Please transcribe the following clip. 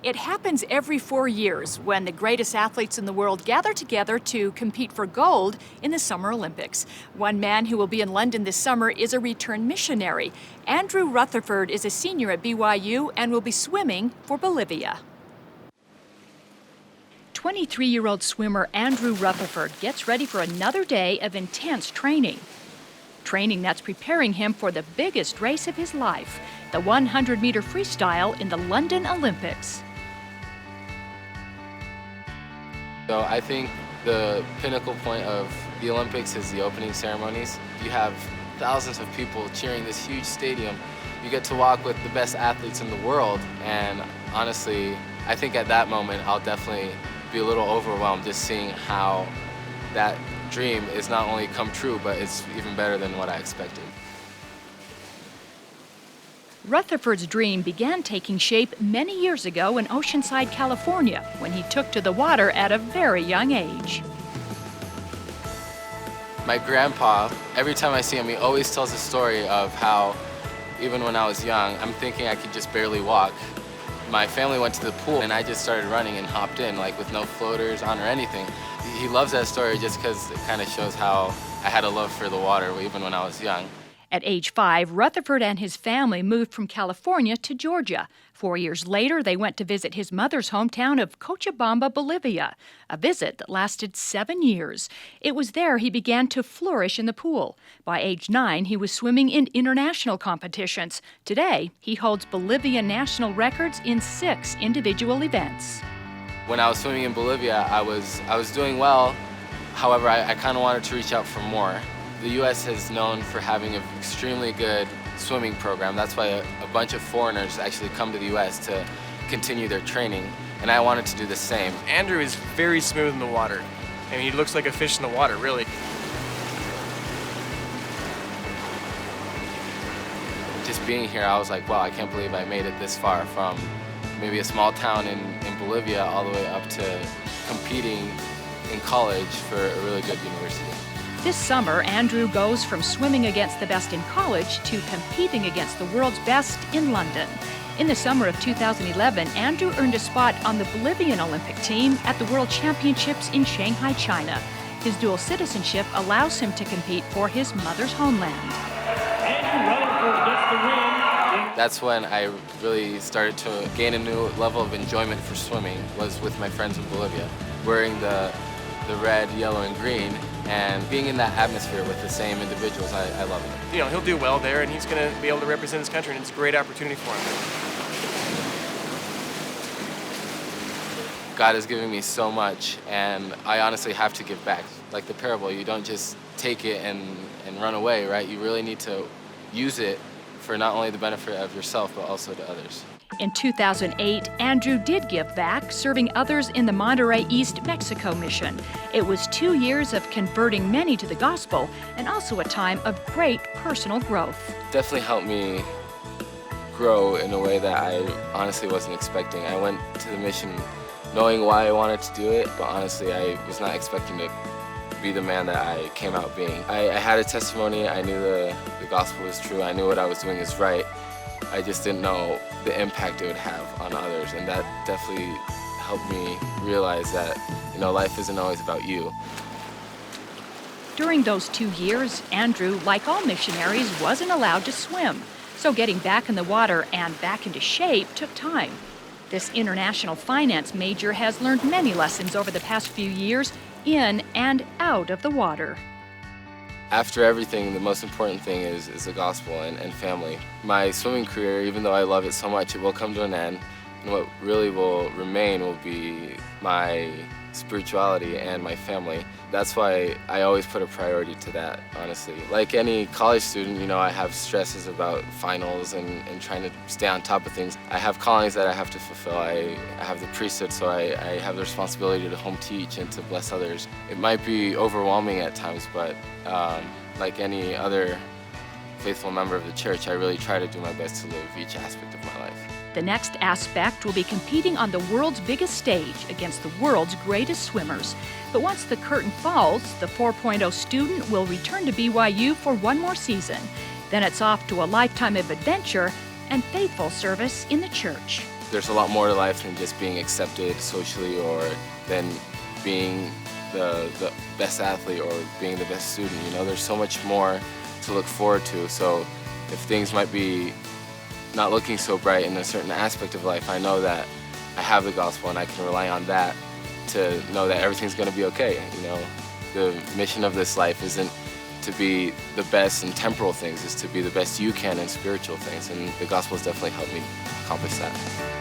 It happens every 4 years when the greatest athletes in the world gather together to compete for gold in the Summer Olympics. One man who will be in London this summer is a returned missionary. Andrew Rutherfurd is a senior at BYU and will be swimming for Bolivia. 23-year-old swimmer Andrew Rutherfurd gets ready for another day of intense training. Training that's preparing him for the biggest race of his life, the 100-meter freestyle in the London Olympics. So I think the pinnacle point of the Olympics is the opening ceremonies. You have thousands of people cheering this huge stadium. You get to walk with the best athletes in the world, and honestly, I think at that moment I'll definitely be a little overwhelmed just seeing how that dream is not only come true, but it's even better than what I expected. Rutherfurd's dream began taking shape many years ago in Oceanside, California, when he took to the water at a very young age. My grandpa, every time I see him, he always tells a story of how, even when I was young, I'm thinking I could just barely walk. My family went to the pool and I just started running and hopped in, like with no floaters on or anything. He loves that story just because it kind of shows how I had a love for the water even when I was young. At age 5, Rutherfurd and his family moved from California to Georgia. 4 years later, they went to visit his mother's hometown of Cochabamba, Bolivia, a visit that lasted 7 years. It was there he began to flourish in the pool. By age 9, he was swimming in international competitions. Today, he holds Bolivian national records in 6 individual events. When I was swimming in Bolivia, I was doing well. However, I kind of wanted to reach out for more. The U.S. is known for having an extremely good swimming program. That's why a bunch of foreigners actually come to the U.S. to continue their training, and I wanted to do the same. Andrew is very smooth in the water. I mean, he looks like a fish in the water, really. Just being here, I was like, wow, I can't believe I made it this far, from maybe a small town in Bolivia all the way up to competing in college for a really good university. This summer, Andrew goes from swimming against the best in college to competing against the world's best in London. In the summer of 2011, Andrew earned a spot on the Bolivian Olympic team at the World Championships in Shanghai, China. His dual citizenship allows him to compete for his mother's homeland. Andrew Rutherfurd gets the win. That's when I really started to gain a new level of enjoyment for swimming, was with my friends in Bolivia, wearing the red, yellow, and green, and being in that atmosphere with the same individuals. I love it. You know, he'll do well there, and he's going to be able to represent his country, and it's a great opportunity for him. God has given me so much, and I honestly have to give back. Like the parable, you don't just take it and run away, right? You really need to use it for not only the benefit of yourself, but also to others. In 2008, Andrew did give back, serving others in the Monterrey East Mexico mission. It was 2 years of converting many to the gospel and also a time of great personal growth. Definitely helped me grow in a way that I honestly wasn't expecting. I went to the mission knowing why I wanted to do it, but honestly I was not expecting to be the man that I came out being. I had a testimony, I knew the gospel was true, I knew what I was doing is right. I just didn't know the impact it would have on others, and that definitely helped me realize that, you know, life isn't always about you. During those 2 years, Andrew, like all missionaries, wasn't allowed to swim. So getting back in the water and back into shape took time. This international finance major has learned many lessons over the past few years in and out of the water. After everything, the most important thing is the gospel and family. My swimming career, even though I love it so much, it will come to an end. And what really will remain will be my spirituality and my family. That's why I always put a priority to that, honestly. Like any college student, you know, I have stresses about finals and trying to stay on top of things. I have callings that I have to fulfill. I have the priesthood, so I have the responsibility to home teach and to bless others. It might be overwhelming at times, but like any other faithful member of the church, I really try to do my best to live each aspect of my life. The next aspect will be competing on the world's biggest stage against the world's greatest swimmers. But once the curtain falls, the 4.0 student will return to BYU for one more season. Then it's off to a lifetime of adventure and faithful service in the church. there's a lot more to life than just being accepted socially or than being the best athlete or being the best student. You know, there's so much more to look forward to. So if things might be not looking so bright in a certain aspect of life, I know that I have the gospel and I can rely on that to know that everything's going to be okay. You know, the mission of this life isn't to be the best in temporal things, it's to be the best you can in spiritual things, and the gospel has definitely helped me accomplish that.